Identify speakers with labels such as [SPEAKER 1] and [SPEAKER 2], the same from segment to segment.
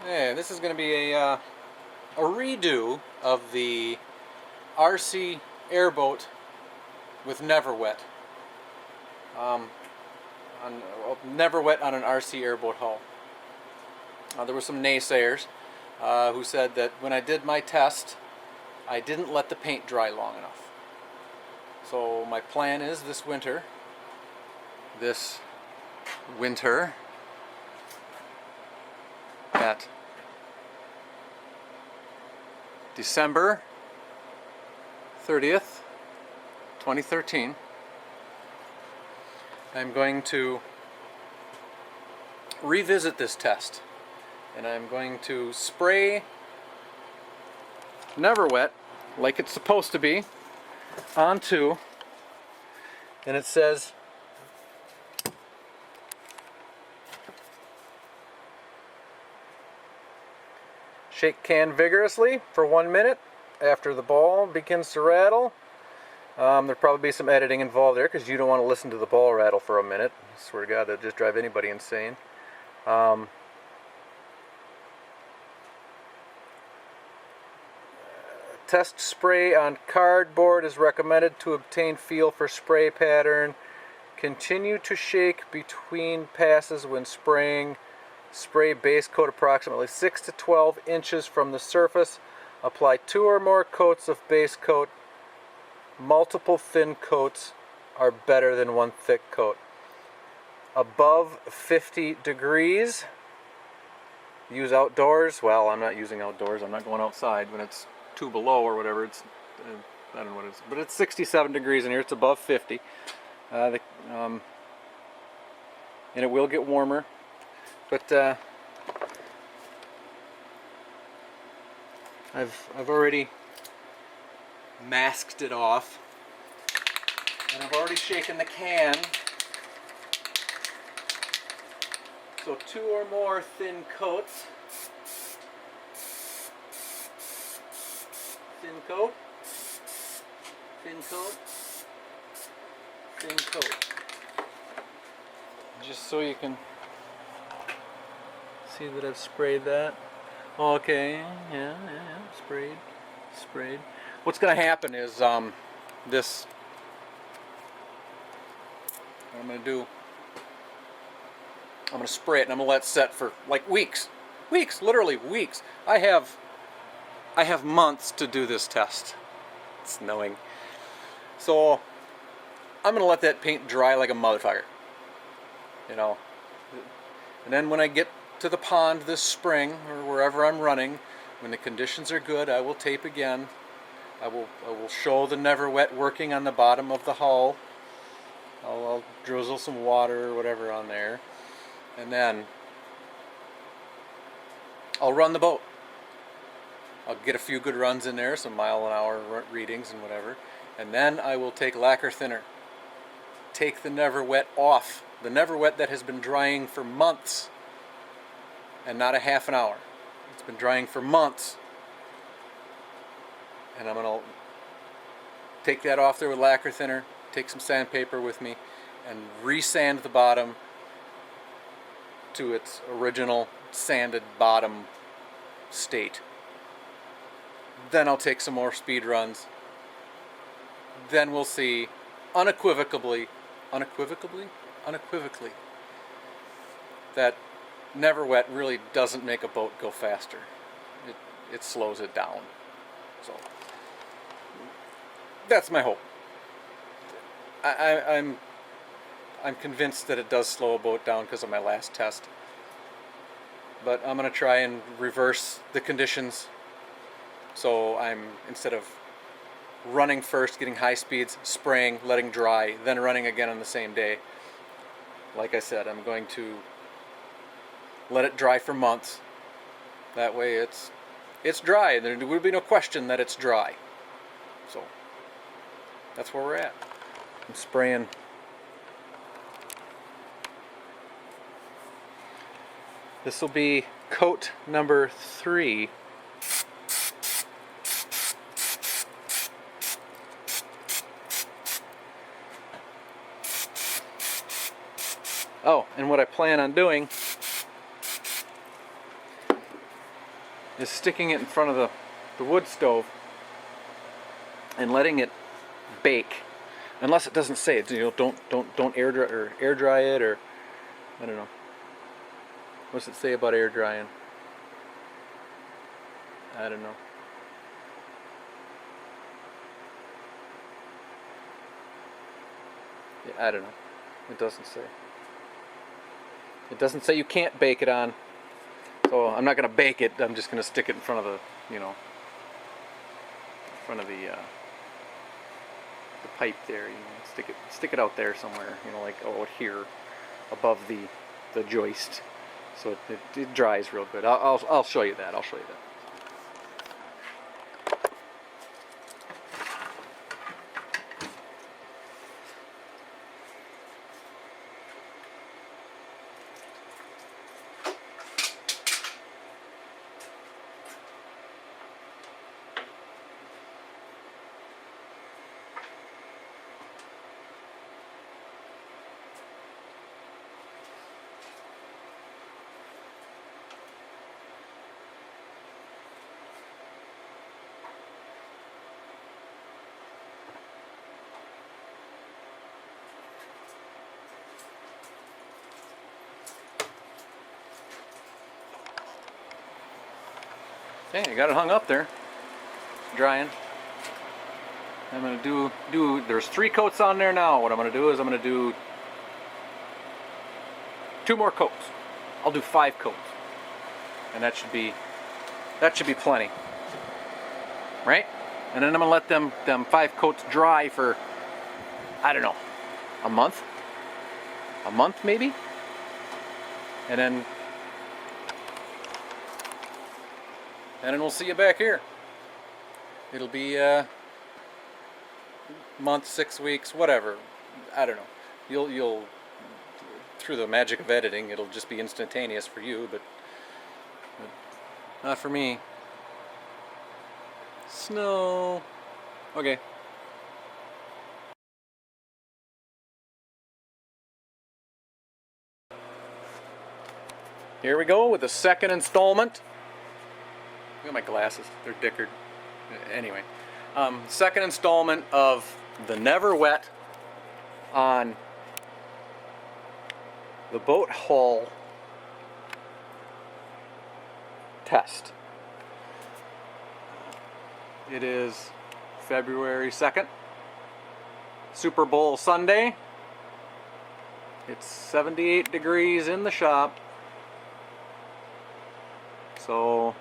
[SPEAKER 1] Hey, this is going to be a redo of the RC airboat with NeverWet. NeverWet on an RC airboat hull. There were some naysayers who said that when I did my test, I didn't let the paint dry long enough. So my plan is this winter, at December 30th, 2013, I'm going to revisit this test, and I'm going to spray NeverWet like it's supposed to be onto, and it says shake can vigorously for 1 minute after the ball begins to rattle. There'll probably be some editing involved there because you don't want to listen to the ball rattle for a minute. I swear to God, that'd just drive anybody insane. Test spray on cardboard is recommended to obtain feel for spray pattern. Continue to shake between passes when spraying. Spray base coat approximately 6 to 12 inches from the surface. Apply 2 or more coats of base coat. Multiple thin coats are better than one thick coat. Above 50 degrees, use outdoors. Well, I'm not using outdoors. I'm not going outside when it's 2 below or whatever. It's I don't know what it is, but it's 67 degrees in here. It's above 50, and it will get warmer. But I've already masked it off, and I've already shaken the can. So 2 or more thin coats. Thin coat. Thin coat. Thin coat. Just so you can see that I've sprayed that. Okay, yeah, sprayed. What's going to happen is what I'm going to do, I'm going to spray it and I'm going to let it set for like weeks, literally weeks. I have months to do this test. It's snowing, so I'm going to let that paint dry like a motherfucker, you know. And then when I get to the pond this spring or wherever I'm running, when the conditions are good, I will tape again. I will show the NeverWet working on the bottom of the hull. I'll drizzle some water or whatever on there, and then I'll run the boat. I'll get a few good runs in there, some mile-an-hour readings and whatever, and then I will take lacquer thinner. Take the NeverWet off. The NeverWet that has been drying for months, and not a half an hour. It's been drying for months. And I'm going to take that off there with lacquer thinner, take some sandpaper with me, and resand the bottom to its original sanded bottom state. Then I'll take some more speed runs. Then we'll see unequivocally that NeverWet really doesn't make a boat go faster. It slows it down. So that's my hope. I'm convinced that it does slow a boat down because of my last test. But I'm going to try and reverse the conditions. So I'm, instead of running first, getting high speeds, spraying, letting dry, then running again on the same day, like I said, I'm going to let it dry for months. That way it's dry. There will be no question that it's dry. So that's where we're at. I'm spraying. This will be coat number 3. Oh, and what I plan on doing is sticking it in front of the wood stove and letting it bake, unless it doesn't say it. You know, don't air dry it, or I don't know. What's it say about air drying? I don't know. Yeah, I don't know. It doesn't say. It doesn't say you can't bake it on. So I'm not going to bake it. I'm just going to stick it in front of the, you know, in front of the pipe there. You know, stick it out there somewhere. You know, like out here, above the joist, so it dries real good. I'll show you that. I'll show you that. Okay, I got it hung up there. It's drying. I'm gonna do. There's 3 coats on there now. What I'm gonna do is I'm gonna do 2 more coats. I'll do 5 coats, and that should be plenty, right? And then I'm gonna let them 5 coats dry for, I don't know, a month maybe, and then we'll see you back here. It'll be month, 6 weeks, whatever. I don't know. You'll through the magic of editing, it'll just be instantaneous for you, but not for me. Snow. Okay. Here we go with the second installment. Look at my glasses, they're dickered. Anyway, second installment of the NeverWet on the boat hull test. It is February 2nd, Super Bowl Sunday. It's 78 degrees in the shop, so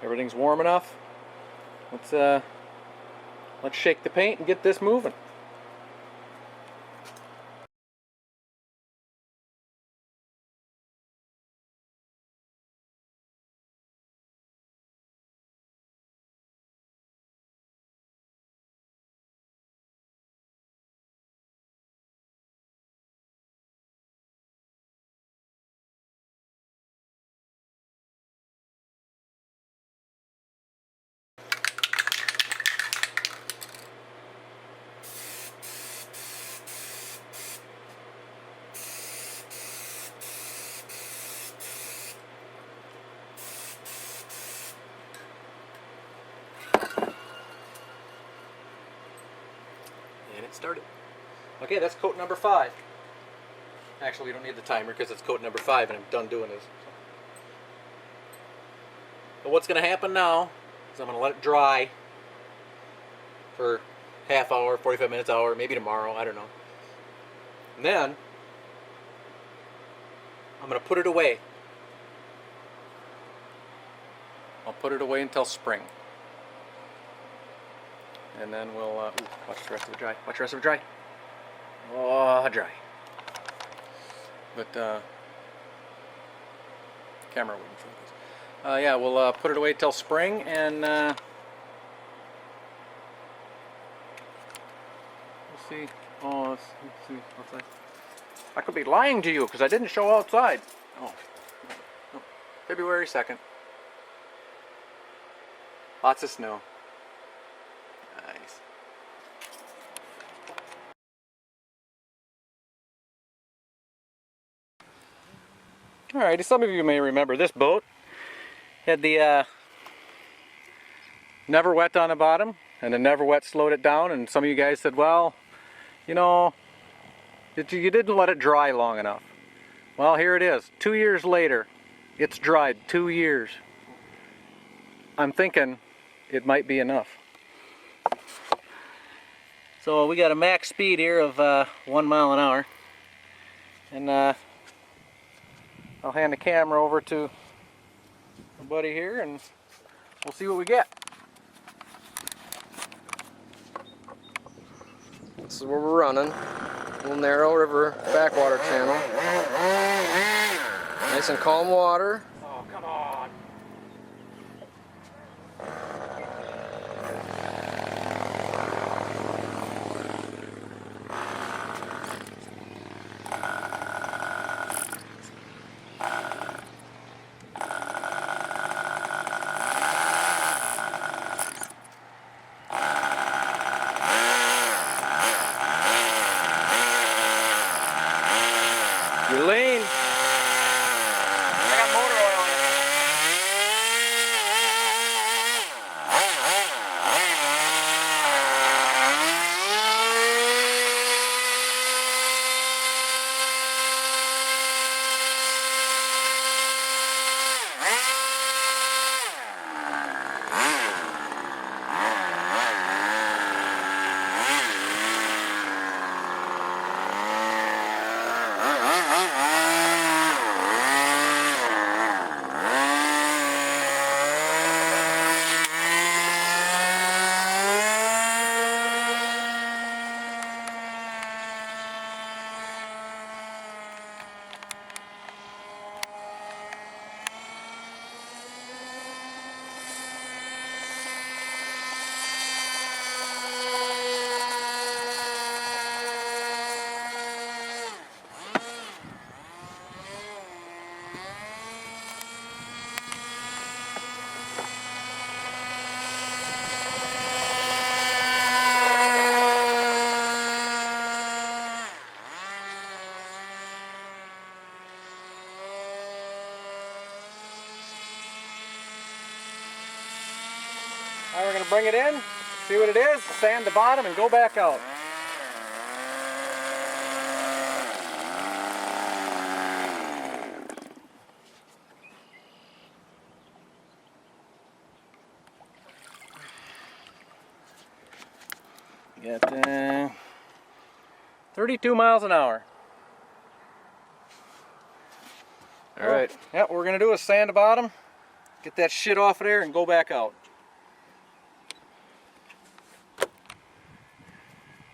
[SPEAKER 1] everything's warm enough. Let's shake the paint and get this moving. And it started. Okay, that's coat number 5. Actually, we don't need the timer because it's coat number 5 and I'm done doing this. But what's going to happen now is I'm going to let it dry for half hour, 45 minutes, hour, maybe tomorrow, I don't know. And then I'm going to put it away. I'll put it away until spring. And then we'll watch the rest of it dry. Watch the rest of it dry. Oh, dry. But camera wouldn't focus. Yeah, we'll put it away till spring, and we'll see. Oh, let's see outside. I could be lying to you because I didn't show outside. Oh, no. February 2nd. Lots of snow. Nice. Alrighty, some of you may remember this boat. Had the NeverWet on the bottom, and the NeverWet slowed it down, and some of you guys said, well, you know, you didn't let it dry long enough. Well, here it is, 2 years later. It's dried 2 years. I'm thinking it might be enough. So we got a max speed here of 1 mile an hour. And I'll hand the camera over to my buddy here and we'll see what we get.
[SPEAKER 2] This is where we're running. A little narrow river backwater channel. Nice and calm water.
[SPEAKER 1] Oh, come on. You're lean. I got motor oil in it. Now we're going to bring it in, see what it is, sand the bottom and go back out. Got 32 miles an hour.
[SPEAKER 2] All right.
[SPEAKER 1] Yeah, what we're going to do is sand the bottom, get that shit off of there and go back out.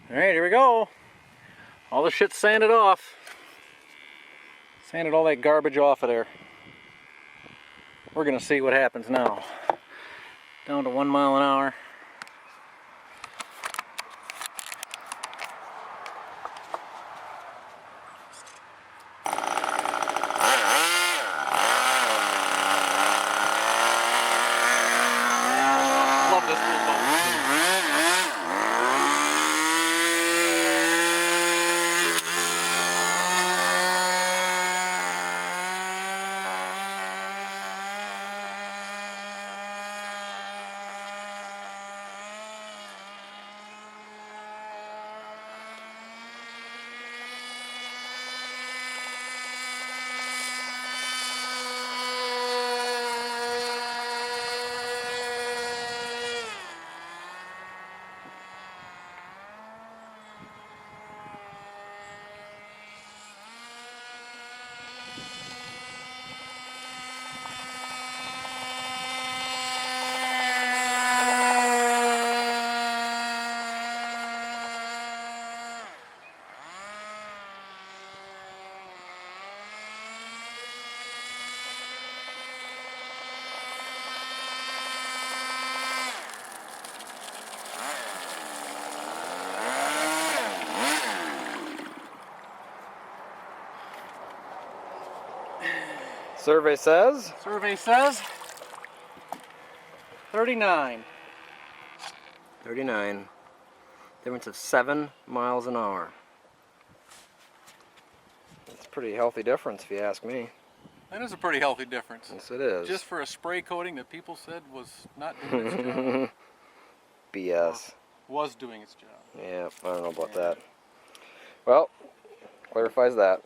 [SPEAKER 1] Alright, here we go. All the shit's sanded off. Sanded all that garbage off of there. We're gonna see what happens now. Down to 1 mile an hour. Love this little boat.
[SPEAKER 2] Survey says?
[SPEAKER 1] Survey says 39.
[SPEAKER 2] 39. Difference of 7 miles an hour. That's a pretty healthy difference if you ask me.
[SPEAKER 1] That is a pretty healthy difference.
[SPEAKER 2] Yes, it is.
[SPEAKER 1] Just for a spray coating that people said was not doing its job.
[SPEAKER 2] BS.
[SPEAKER 1] Or was doing its job.
[SPEAKER 2] Yeah, I don't know about that. Well, clarifies that.